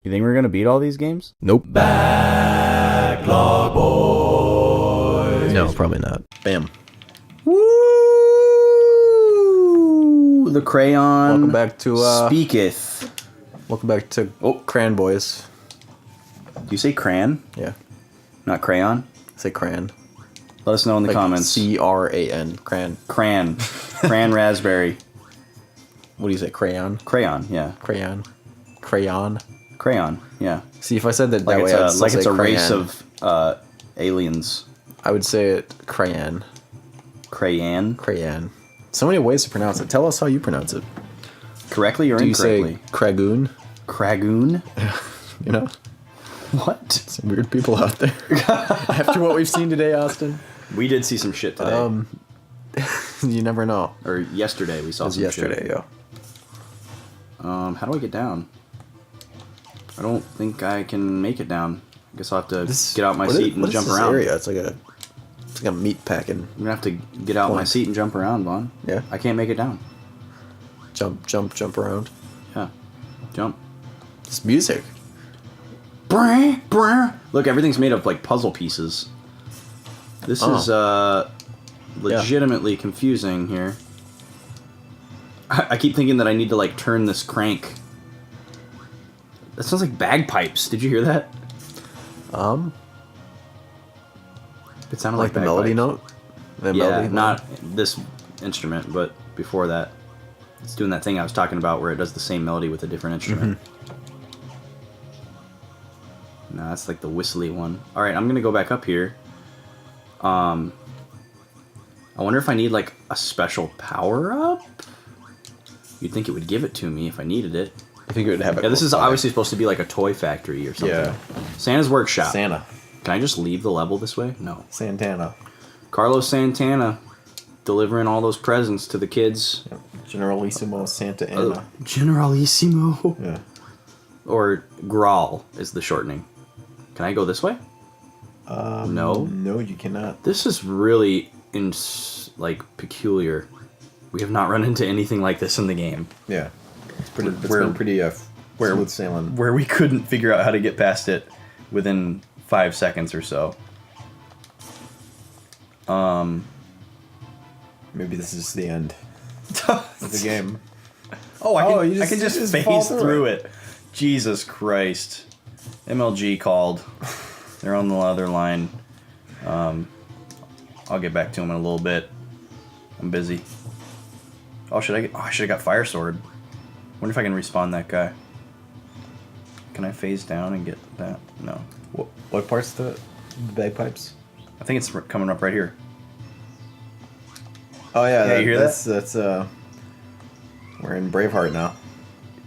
You think we're gonna beat all these games? Nope. Backlog boys. No, probably not. Bam. Woo! The crayon. Welcome back to speaketh. Welcome back to Cran Boys. Do you say crayon? Yeah. Not crayon? Say Cran. Let us know in the comments. C-R-A-N. Cran. Cran. Cran raspberry. What do you say? Crayon? Crayon, yeah. Crayon. Crayon. Crayon, yeah. See, if I said that Like way, it's I'd a, still like say it's a crayon. race of aliens. I would say it crayon. Crayon. Crayon. So many ways to pronounce it. Tell us how you pronounce it. Correctly or Do you incorrectly? say Cragoon? Cragoon? You know? What? Some weird people out there. After what we've seen today, Austin. We did see some shit today. You never know. Or yesterday we saw some yesterday, shit. yeah. How do I get down? I don't think I can make it down. I guess I'll have to get out my seat and jump around. Area? It's like a meat packing. I'm gonna have to get out my seat and jump around, Vaughn. Yeah. I can't make it down. Jump around. Yeah. Jump. It's music. Brr, brr. Look, everything's made of like puzzle pieces. This is legitimately confusing here. I keep thinking that I need to like turn this crank. That sounds like bagpipes. Did you hear that? It sounded like the melody note? The melody not this instrument, but before that. It's doing that thing I was talking about where it does the same melody with a different instrument. No, that's like the whistly one. Alright, I'm gonna go back up here. I wonder if I need like a special power-up? You'd think it would give it to me if I needed it. I think it would have it. Yeah, this is obviously supposed to be like a toy factory or something. Yeah. Santa's workshop. Santa. Can I just leave the level this way? No. Santana. Carlos Santana delivering all those presents to the kids. Yep. Generalissimo Santa Ana. Generalissimo. Yeah. Or Gral is the shortening. Can I go this way? No. No, you cannot. This is really peculiar. We have not run into anything like this in the game. Yeah. It's been pretty smooth sailing. Where we couldn't figure out how to get past it within 5 seconds or so. Maybe this is the end of the game. I can just phase through it. Jesus Christ. MLG called. They're on the other line. I'll get back to them in a little bit. I'm busy. I should have got Fire Sword. Wonder if I can respawn that guy. Can I phase down and get that? No. What part's the bagpipes? I think it's coming up right here. Oh yeah, you hear that? That's we're in Braveheart now.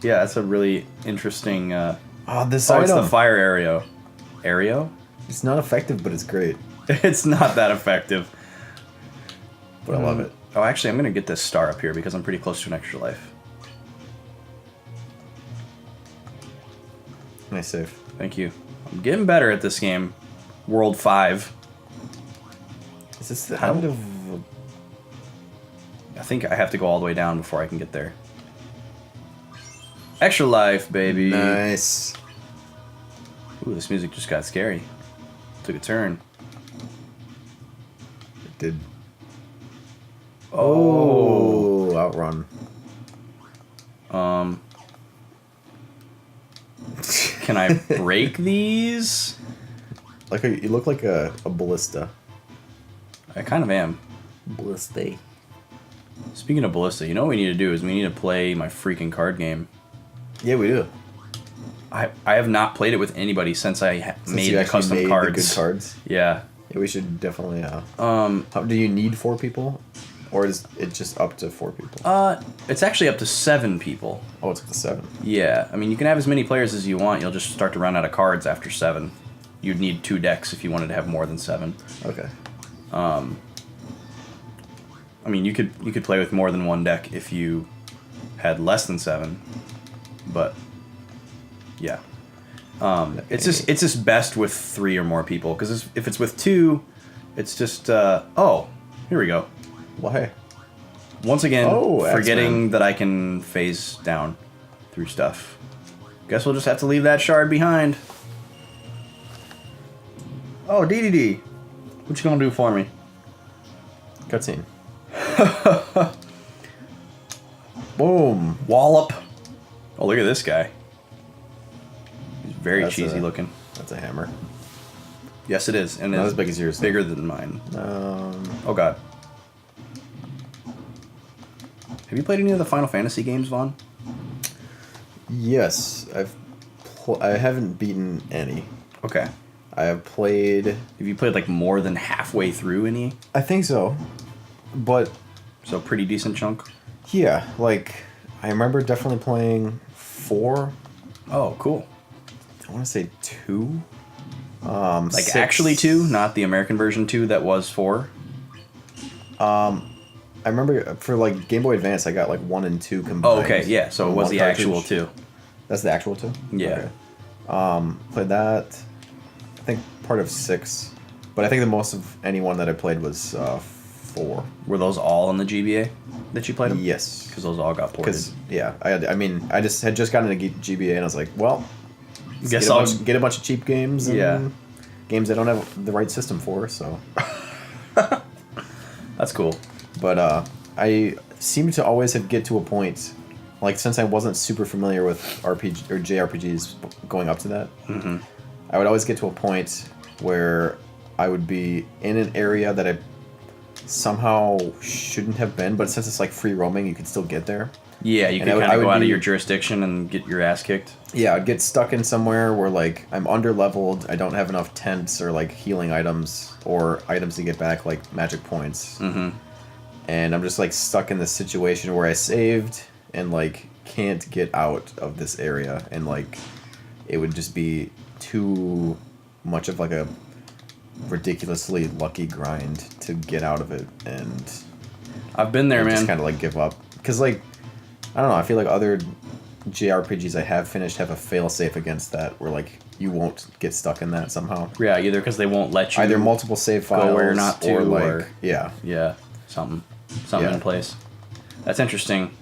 Yeah, that's a really interesting. This it's item. the fire area. Area? It's not effective, but it's great. It's not that effective. But I love it. Oh, actually, I'm gonna get this star up here because I'm pretty close to an extra life. Nice save. Thank you. I'm getting better at this game. World 5. Is this the end of... I think I have to go all the way down before I can get there. Extra life, baby. Nice. Ooh, this music just got scary. Took a turn. It did. Oh, outrun. Can I break these? You look like a ballista. I kind of am. Ballista. Speaking of ballista, you know what we need to do is we need to play my freaking card game. Yeah, we do. I have not played it with anybody since I made the custom made cards. The good cards. Yeah. Yeah, we should definitely. Do you need 4 people, or is it just up to 4 people? It's actually up to 7 people. Oh, it's up to 7. Yeah, I mean you can have as many players as you want. You'll just start to run out of cards after 7. You'd need 2 decks if you wanted to have more than 7. Okay. I mean you could play with more than 1 deck if you had less than 7, but yeah. It's just best with 3 or more people because if it's with 2, it's just here we go. Why? Once again, forgetting X-Men. that I can phase down through stuff. Guess we'll just have to leave that shard behind. Oh, DDD. What you gonna do for me? Cutscene. Boom. Wallop. Oh, look at this guy. He's very That's cheesy looking. That's a hammer. Yes, it is. And Not it's as big as yours. bigger than mine. Um, Oh, God. Have you played any of the Final Fantasy games, Vaughn? yes, I haven't beaten any. Okay. I have played. Have you played like more than halfway through any? I think so, but So pretty decent chunk. yeah, like I remember definitely playing 4. Oh, cool. I want to say 2. Like 6. actually 2, not the American version 2 that was 4. I remember for like Game Boy Advance, I got like 1 and 2 combined. Oh, okay, yeah. So it on was one the cartridge. actual 2. That's the actual 2. Yeah. Okay. Played that. I think part of 6, but I think the most of anyone that I played was 4. Were those all on the GBA that you played them? Yes. Because those all got ported. Because yeah, I just had just gotten into GBA and I was like, well, Guess get a bunch of cheap games. And Yeah. Games I don't have the right system for. So. That's cool. But I seem to always get to a point, like since I wasn't super familiar with RPG or JRPGs going up to that, I would always get to a point where I would be in an area that I somehow shouldn't have been, but since it's like free roaming, you can still get there. Yeah, you And could I kind of would go out of be- your jurisdiction and get your ass kicked. Yeah, I'd get stuck in somewhere where like I'm under leveled, I don't have enough tents or like healing items or items to get back like magic points. Mm-hmm. And I'm just like stuck in this situation where I saved and like can't get out of this area, and like it would just be too much of like a ridiculously lucky grind to get out of it, and I've been there, I man. just kind of like give up because like I don't know, I feel like other JRPGs I have finished have a fail-safe against that where like you won't get stuck in that somehow. Yeah, either because they won't let you Either multiple save files where you're not to, or like or- yeah. something Yeah. in place. That's interesting.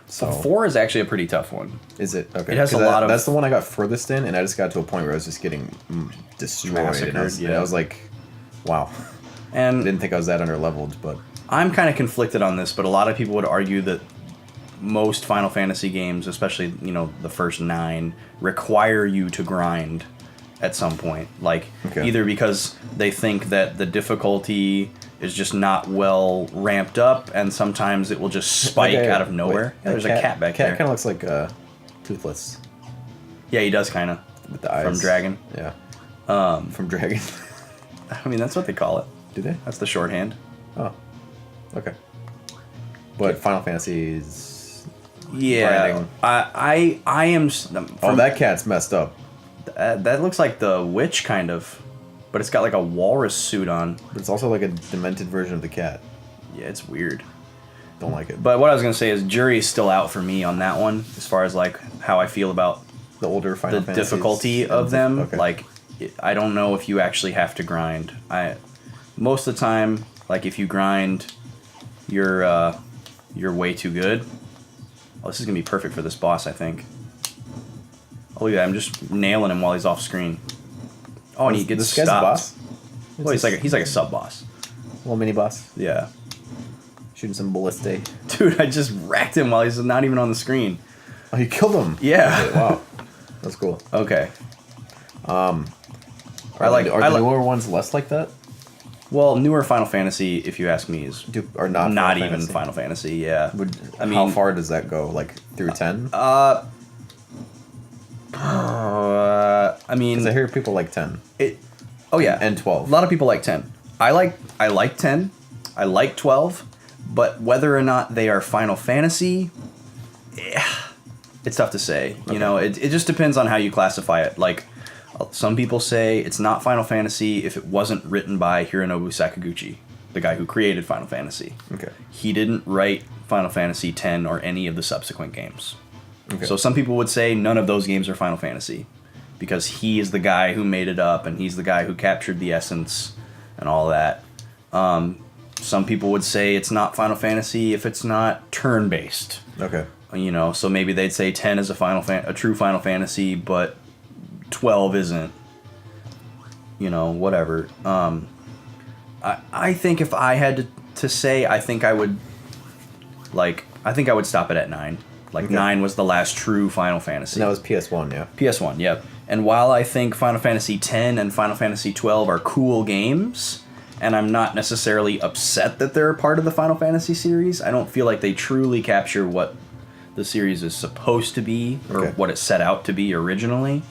So 4 is actually a pretty tough one. is it okay? It has 'Cause a lot of- That's the one I got furthest in, and I just got to a point where I was just getting destroyed. And Massacred, and I was like, wow. I And didn't think I was that under leveled, but I'm kind of conflicted on this, but a lot of people would argue that most Final Fantasy games, especially, the first 9, require you to grind at some point. Like, Okay. either because they think that the difficulty is just not well ramped up, and sometimes it will just spike out of nowhere. Yeah, there's a cat back there. Cat kind of looks like Toothless Yeah, he does kind of. with the eyes. From Dragon. Yeah. Um, From Dragon. I mean, that's what they call it. Do they? That's the shorthand. Oh. Okay. But Final Fantasy's... Yeah, Grinding. I am. Oh, that cat's messed up. That looks like the witch kind of, but it's got like a walrus suit on. But it's also like a demented version of the cat. Yeah, it's weird. Don't like it. But what I was gonna say is jury's still out for me on that one, as far as like how I feel about The older Final the Fantasies difficulty and of them. Okay. Like, I don't know if you actually have to grind. Most of the time, like if you grind, you're way too good. Oh, this is gonna be perfect for this boss, I think. Oh, look at that! I'm just nailing him while he's off screen. Oh, and he gets This guy's stopped. a boss? Well, he's like a sub boss. Little mini boss. Yeah, Shooting some ballistic. dude, I just wrecked him while he's not even on the screen. Oh, you killed him. Yeah. Okay, wow. That's cool. Okay. Are I the like- newer ones less like that? Well, newer Final Fantasy, if you ask me, is Or not? not Final even Fantasy? Final Fantasy. Yeah. I mean, how far does that go? Like through 10? I Because mean, I hear people like 10 oh yeah, and 12. a lot of people like 10. I like 10. I like 12, but whether or not they are Final Fantasy, it's tough to say. You know, it just depends on how you classify it. Like, some people say it's not Final Fantasy if it wasn't written by Hironobu Sakaguchi, the guy who created Final Fantasy. Okay. He didn't write Final Fantasy X or any of the subsequent games. Okay. So some people would say none of those games are Final Fantasy because he is the guy who made it up and he's the guy who captured the essence and all that. Some people would say it's not Final Fantasy if it's not turn-based. Okay. You know, so maybe they'd say 10 is a true Final Fantasy, but 12 isn't. You know, whatever. I think if I had to say, I think I would stop it at 9. Like, 9 was the last true Final Fantasy. And that was PS1, yeah. PS1, yep. And while I think Final Fantasy X and Final Fantasy 12 are cool games, and I'm not necessarily upset that they're a part of the Final Fantasy series, I don't feel like they truly capture what the series is supposed to be, or what it set out to be originally.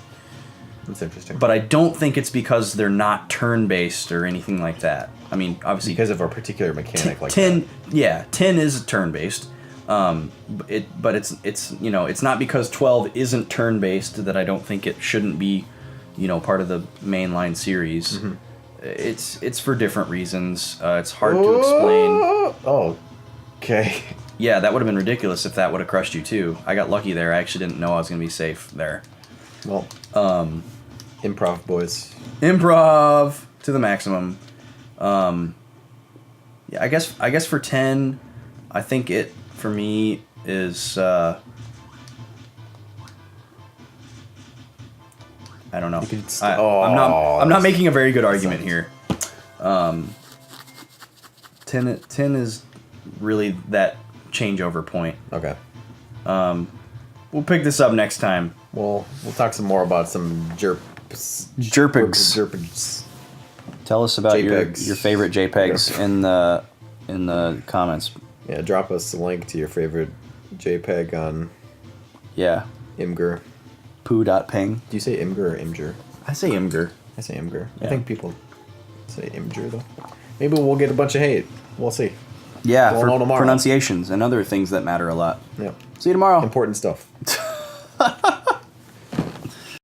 That's interesting. But I don't think it's because they're not turn-based or anything like that. I mean, obviously... Because of a particular mechanic like 10, that. Yeah, 10 is turn-based. But it's you know, it's not because 12 isn't turn-based that I don't think it shouldn't be, you know, part of the mainline series. Mm-hmm. It's for different reasons. It's hard to explain. Oh, okay. Yeah, that would have been ridiculous if that would have crushed you too. I got lucky there. I actually didn't know I was going to be safe there. Well, improv, boys. Improv to the maximum. Yeah, I guess for 10, I think it for me is I don't know. I'm not making a very good argument here. 10 is really that changeover point. Okay. We'll pick this up next time. We'll talk some more about some Jerpigs. Tell us about your favorite JPEGs in the comments. Yeah, drop us a link to your favorite JPEG on Imgur. Poo.ping. Do you say Imgur or Imgur? I say Imgur. I say Imgur. Yeah. I think people say Imgur though. Maybe we'll get a bunch of hate. We'll see. Yeah, we'll for know tomorrow. Pronunciations and other things that matter a lot. Yeah. See you tomorrow. Important stuff.